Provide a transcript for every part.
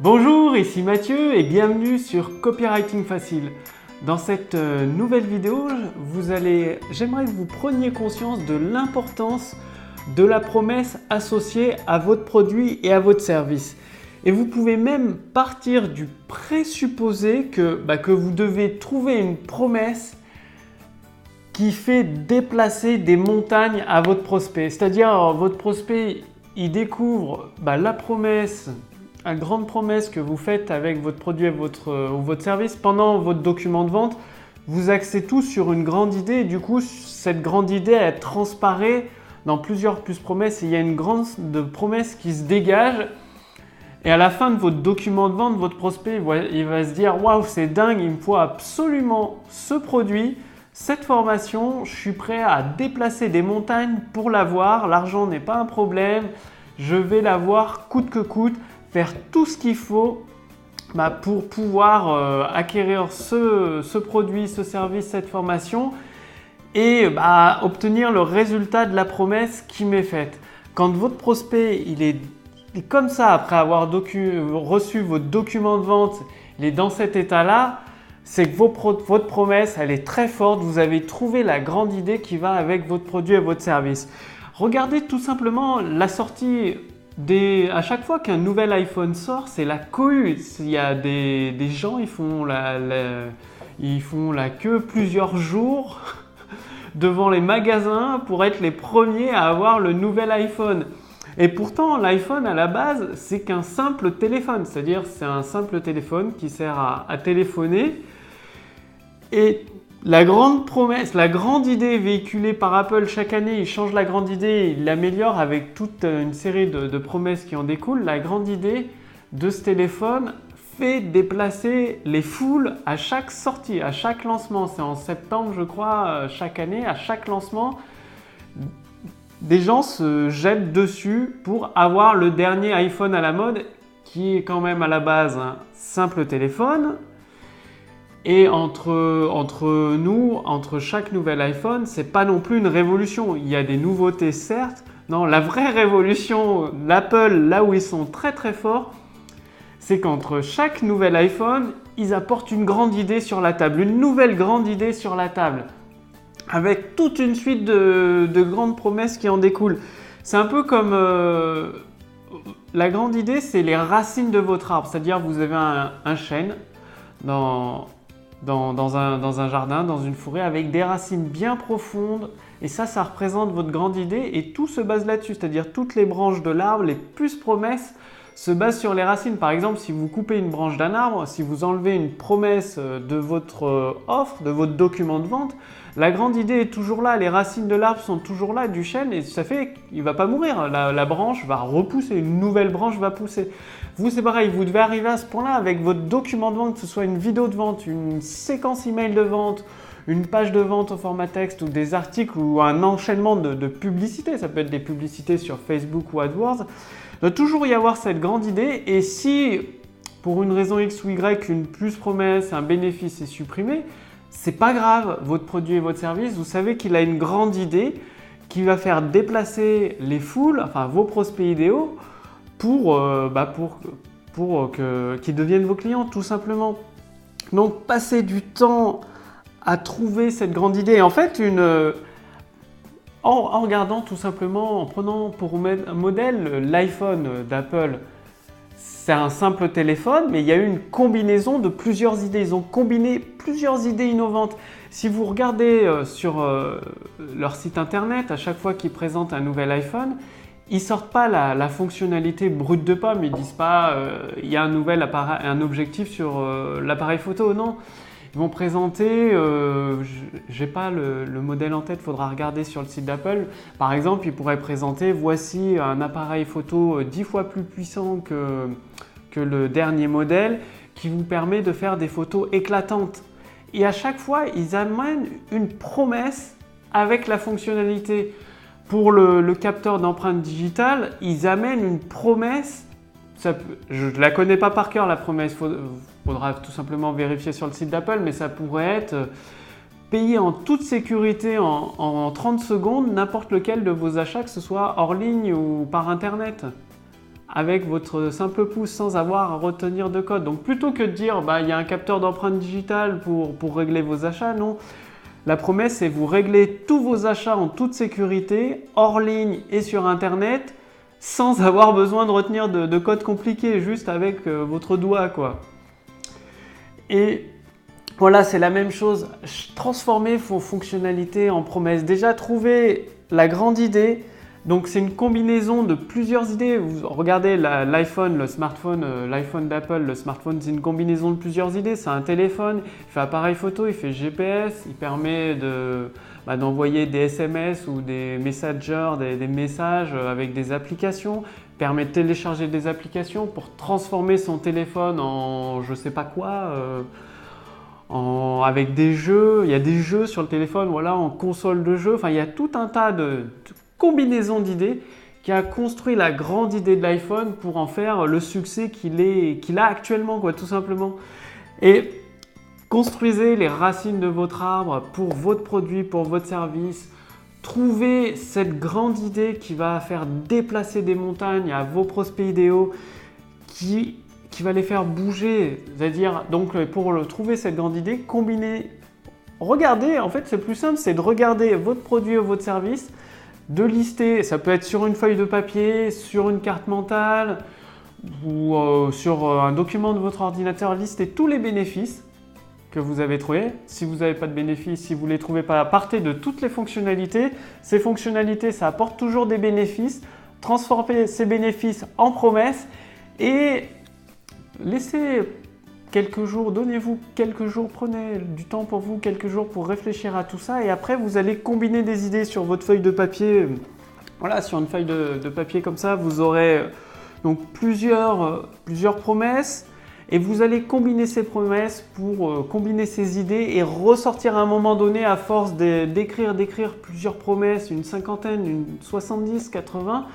Bonjour, ici Mathieu et bienvenue sur Copywriting Facile. Dans cette nouvelle vidéo, j'aimerais que vous preniez conscience de l'importance de la promesse associée à votre produit et à votre service. Et vous pouvez même partir du présupposé que vous devez trouver une promesse qui fait déplacer des montagnes à votre prospect. C'est-à-dire, votre prospect, il découvre la promesse, la grande promesse que vous faites avec votre produit ou votre service pendant votre document de vente. Vous axez tous sur une grande idée et du coup, cette grande idée, elle transparaît dans plusieurs promesses et il y a une grande promesse qui se dégage. Et à la fin de votre document de vente, votre prospect, il va se dire « Waouh, c'est dingue, il me faut absolument ce produit, cette formation, je suis prêt à déplacer des montagnes pour l'avoir, l'argent n'est pas un problème, je vais l'avoir coûte que coûte, faire tout ce qu'il faut pour pouvoir acquérir ce produit, ce service, cette formation et obtenir le résultat de la promesse qui m'est faite. » Quand votre prospect il est comme ça après avoir reçu votre document de vente, il est dans cet état-là, c'est que votre promesse elle est très forte, vous avez trouvé la grande idée qui va avec votre produit et votre service. Regardez tout simplement la sortie. À chaque fois qu'un nouvel iPhone sort, c'est la cohue. Il y a des gens, ils font la queue plusieurs jours devant les magasins pour être les premiers à avoir le nouvel iPhone. Et pourtant, l'iPhone à la base, c'est qu'un simple téléphone. C'est-à-dire, c'est un simple téléphone qui sert à téléphoner. Et la grande promesse, la grande idée véhiculée par Apple chaque année, il change la grande idée, il l'améliore avec toute une série de promesses qui en découlent. La grande idée de ce téléphone fait déplacer les foules à chaque sortie, à chaque lancement. C'est en septembre, je crois, chaque année, à chaque lancement, des gens se jettent dessus pour avoir le dernier iPhone à la mode, qui est quand même à la base un simple téléphone. Et entre chaque nouvel iPhone, c'est pas non plus une révolution. Il y a des nouveautés certes. Non, la vraie révolution d'Apple, là où ils sont très très forts, c'est qu'entre chaque nouvel iPhone, ils apportent une grande idée sur la table, une nouvelle grande idée sur la table, avec toute une suite de grandes promesses qui en découlent. C'est un peu comme la grande idée, c'est les racines de votre arbre. C'est-à-dire vous avez un chêne dans un jardin, dans une forêt, avec des racines bien profondes. Et ça représente votre grande idée et tout se base là-dessus. C'est-à-dire toutes les branches de l'arbre, les plus promesses, se basent sur les racines. Par exemple, si vous coupez une branche d'un arbre, si vous enlevez une promesse de votre offre, de votre document de vente, la grande idée est toujours là. Les racines de l'arbre sont toujours là, du chêne, et ça fait qu'il ne va pas mourir. La branche va repousser, une nouvelle branche va pousser. Vous, c'est pareil, vous devez arriver à ce point-là avec votre document de vente, que ce soit une vidéo de vente, une séquence email de vente, une page de vente au format texte ou des articles ou un enchaînement de publicités. Ça peut être des publicités sur Facebook ou AdWords. Il doit toujours y avoir cette grande idée et si, pour une raison X ou Y, une plus promesse, un bénéfice est supprimé, c'est pas grave, votre produit et votre service, vous savez qu'il a une grande idée qui va faire déplacer les foules, enfin vos prospects idéaux, pour qu'ils deviennent vos clients, tout simplement. Donc, passez du temps à trouver cette grande idée. En fait, en regardant tout simplement, en prenant pour modèle l'iPhone d'Apple, c'est un simple téléphone, mais il y a eu une combinaison de plusieurs idées. Ils ont combiné plusieurs idées innovantes. Si vous regardez sur leur site internet, à chaque fois qu'ils présentent un nouvel iPhone, ils ne sortent pas la fonctionnalité brute de pomme. Ils ne disent pas il y a un objectif sur l'appareil photo. Non. Ils vont présenter, je n'ai pas le modèle en tête, il faudra regarder sur le site d'Apple. Par exemple, ils pourraient présenter voici un appareil photo 10 fois plus puissant que le dernier modèle qui vous permet de faire des photos éclatantes. Et à chaque fois, ils amènent une promesse avec la fonctionnalité. Pour le capteur d'empreinte digitale, ils amènent une promesse. Je ne la connais pas par cœur, la promesse. Faudra tout simplement vérifier sur le site d'Apple, mais ça pourrait être payer en toute sécurité en 30 secondes n'importe lequel de vos achats, que ce soit hors ligne ou par Internet. avec votre simple pouce sans avoir à retenir de code. Donc plutôt que de dire il y a un capteur d'empreinte digitale pour régler vos achats, non. La promesse, c'est vous régler tous vos achats en toute sécurité, hors ligne et sur Internet, sans avoir besoin de retenir de code compliqué, juste avec votre doigt, quoi. Et voilà, c'est la même chose. Transformer vos fonctionnalités en promesses. Déjà, trouver la grande idée. Donc, c'est une combinaison de plusieurs idées. Vous regardez l'iPhone, le smartphone, l'iPhone d'Apple, le smartphone, c'est une combinaison de plusieurs idées. C'est un téléphone, il fait appareil photo, il fait GPS, il permet d'envoyer des SMS ou des messengers, des messages avec des applications. Il permet de télécharger des applications pour transformer son téléphone en je sais pas quoi. Avec des jeux, il y a des jeux sur le téléphone, voilà, en console de jeu. Enfin, il y a tout un tas de combinaisons d'idées qui a construit la grande idée de l'iPhone pour en faire le succès qu'il a actuellement, quoi, tout simplement. Et construisez les racines de votre arbre pour votre produit, pour votre service. Trouvez cette grande idée qui va faire déplacer des montagnes à vos prospects idéaux, qui va les faire bouger. C'est-à-dire, donc pour trouver cette grande idée, combinez, regardez, en fait c'est plus simple, c'est de regarder votre produit ou votre service, de lister, ça peut être sur une feuille de papier, sur une carte mentale ou sur un document de votre ordinateur, listez tous les bénéfices que vous avez trouvés. Si vous n'avez pas de bénéfices, si vous ne les trouvez pas, partez de toutes les fonctionnalités. Ces fonctionnalités, ça apporte toujours des bénéfices. Transformez ces bénéfices en promesses et laissez quelques jours, donnez-vous quelques jours, prenez du temps pour vous, quelques jours pour réfléchir à tout ça et après vous allez combiner des idées sur votre feuille de papier. Voilà, sur une feuille de papier comme ça, vous aurez donc plusieurs promesses et vous allez combiner ces promesses pour combiner ces idées et ressortir à un moment donné à force d'écrire plusieurs promesses, une cinquantaine, une 70, 80.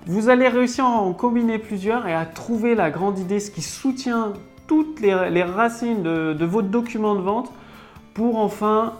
Vous allez réussir à en combiner plusieurs et à trouver la grande idée, ce qui soutient toutes les racines de votre document de vente pour enfin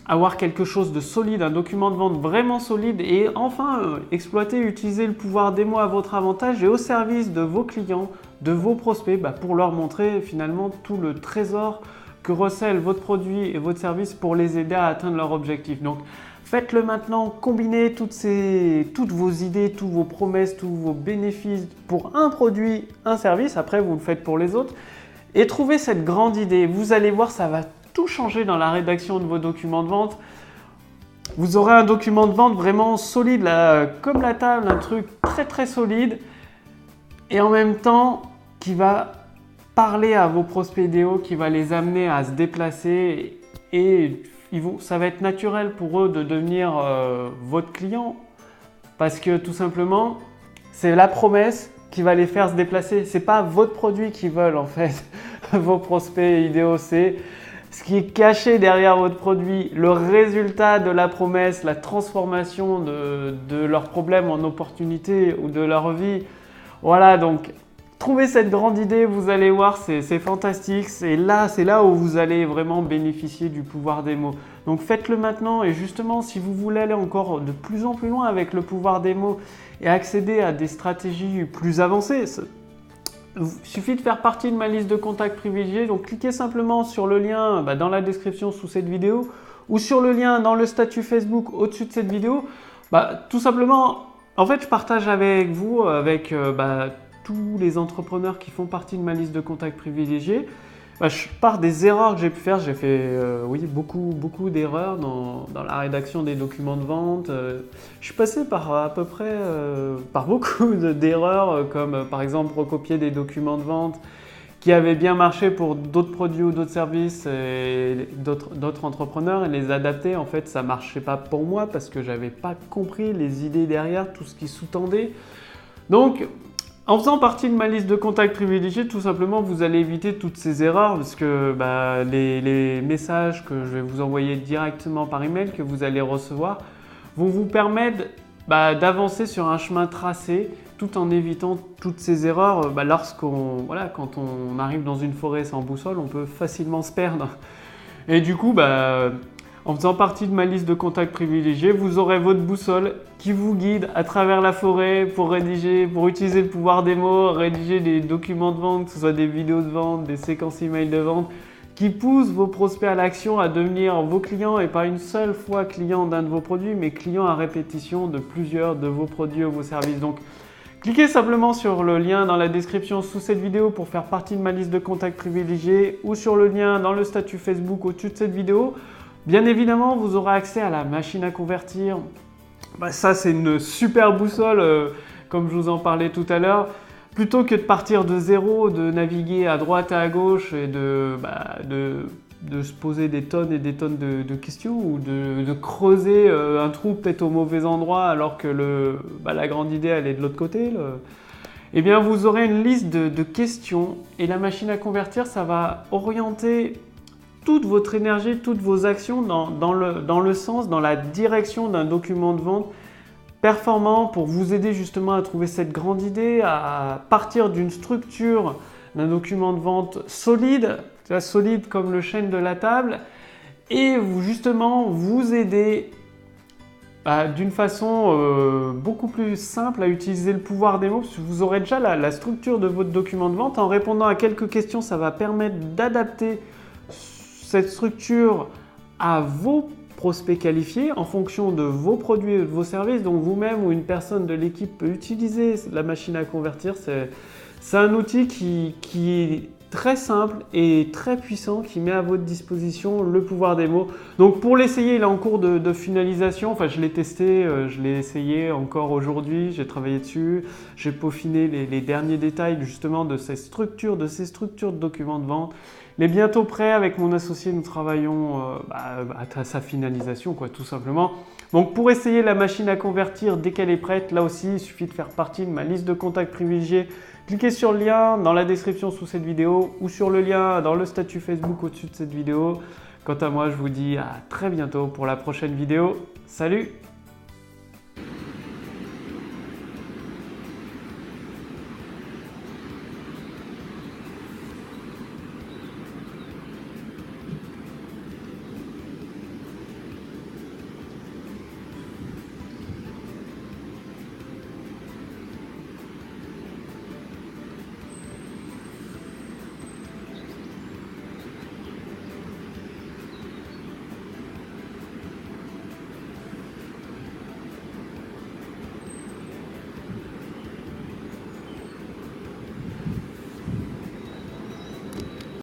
avoir quelque chose de solide, un document de vente vraiment solide et enfin exploiter, utiliser le pouvoir des mots à votre avantage et au service de vos clients, de vos prospects pour leur montrer finalement tout le trésor que recèle votre produit et votre service pour les aider à atteindre leur objectif. Donc, faites-le maintenant, combinez toutes vos idées, toutes vos promesses, tous vos bénéfices pour un produit, un service. Après, vous le faites pour les autres. Et trouvez cette grande idée. Vous allez voir, ça va tout changer dans la rédaction de vos documents de vente. Vous aurez un document de vente vraiment solide, là, comme la table, un truc très très solide. Et en même temps, qui va parler à vos prospects idéaux, qui va les amener à se déplacer et ça va être naturel pour eux de devenir votre client parce que tout simplement, c'est la promesse qui va les faire se déplacer. Ce n'est pas votre produit qu'ils veulent en fait, vos prospects idéaux, c'est ce qui est caché derrière votre produit, le résultat de la promesse, la transformation de leurs problèmes en opportunités ou de leur vie. Voilà, donc trouvez cette grande idée, vous allez voir, c'est fantastique. C'est là où vous allez vraiment bénéficier du pouvoir des mots. Donc faites-le maintenant et justement, si vous voulez aller encore de plus en plus loin avec le pouvoir des mots et accéder à des stratégies plus avancées, il suffit de faire partie de ma liste de contacts privilégiés. Donc cliquez simplement sur le lien dans la description sous cette vidéo ou sur le lien dans le statut Facebook au-dessus de cette vidéo. Tout simplement, en fait, je partage avec vous, tous les entrepreneurs qui font partie de ma liste de contacts privilégiés. Je pars des erreurs que j'ai pu faire. J'ai fait beaucoup d'erreurs dans la rédaction des documents de vente. Je suis passé par beaucoup d'erreurs, comme par exemple recopier des documents de vente qui avaient bien marché pour d'autres produits ou d'autres services et d'autres entrepreneurs et les adapter. En fait, ça ne marchait pas pour moi parce que je n'avais pas compris les idées derrière, tout ce qui sous-tendait. Donc, en faisant partie de ma liste de contacts privilégiés, tout simplement, vous allez éviter toutes ces erreurs parce que les messages que je vais vous envoyer directement par email, que vous allez recevoir, vont vous permettre d'avancer sur un chemin tracé tout en évitant toutes ces erreurs. Quand on arrive dans une forêt sans boussole, on peut facilement se perdre. Et du coup, En faisant partie de ma liste de contacts privilégiés, vous aurez votre boussole qui vous guide à travers la forêt pour utiliser le pouvoir des mots, rédiger des documents de vente, que ce soit des vidéos de vente, des séquences email de vente, qui poussent vos prospects à l'action, à devenir vos clients et pas une seule fois client d'un de vos produits, mais client à répétition de plusieurs de vos produits ou vos services. Donc, cliquez simplement sur le lien dans la description sous cette vidéo pour faire partie de ma liste de contacts privilégiés ou sur le lien dans le statut Facebook au-dessus de cette vidéo. Bien évidemment, vous aurez accès à la machine à convertir. Ça, c'est une super boussole, comme je vous en parlais tout à l'heure. Plutôt que de partir de zéro, de naviguer à droite et à gauche et de se poser des tonnes et des tonnes de questions ou de creuser un trou peut-être au mauvais endroit alors que la grande idée elle est de l'autre côté. Eh bien, vous aurez une liste de questions et la machine à convertir, ça va orienter toute votre énergie, toutes vos actions dans le sens, dans la direction d'un document de vente performant pour vous aider justement à trouver cette grande idée, à partir d'une structure d'un document de vente solide, solide comme le chêne de la table, et vous aider d'une façon beaucoup plus simple à utiliser le pouvoir des mots, parce que vous aurez déjà la structure de votre document de vente. En répondant à quelques questions, ça va permettre d'adapter cette structure à vos prospects qualifiés en fonction de vos produits et de vos services. Donc vous-même ou une personne de l'équipe peut utiliser la machine à convertir. C'est un outil qui est très simple et très puissant, qui met à votre disposition le pouvoir des mots. Donc pour l'essayer, il est en cours de finalisation. Enfin, je l'ai testé, je l'ai essayé encore aujourd'hui, j'ai travaillé dessus, j'ai peaufiné les derniers détails justement de ces structures de documents de vente. Il est bientôt prêt. Avec mon associé, nous travaillons à sa finalisation, tout simplement. Donc pour essayer la machine à convertir dès qu'elle est prête, là aussi, il suffit de faire partie de ma liste de contacts privilégiés. Cliquez sur le lien dans la description sous cette vidéo ou sur le lien dans le statut Facebook au-dessus de cette vidéo. Quant à moi, je vous dis à très bientôt pour la prochaine vidéo. Salut!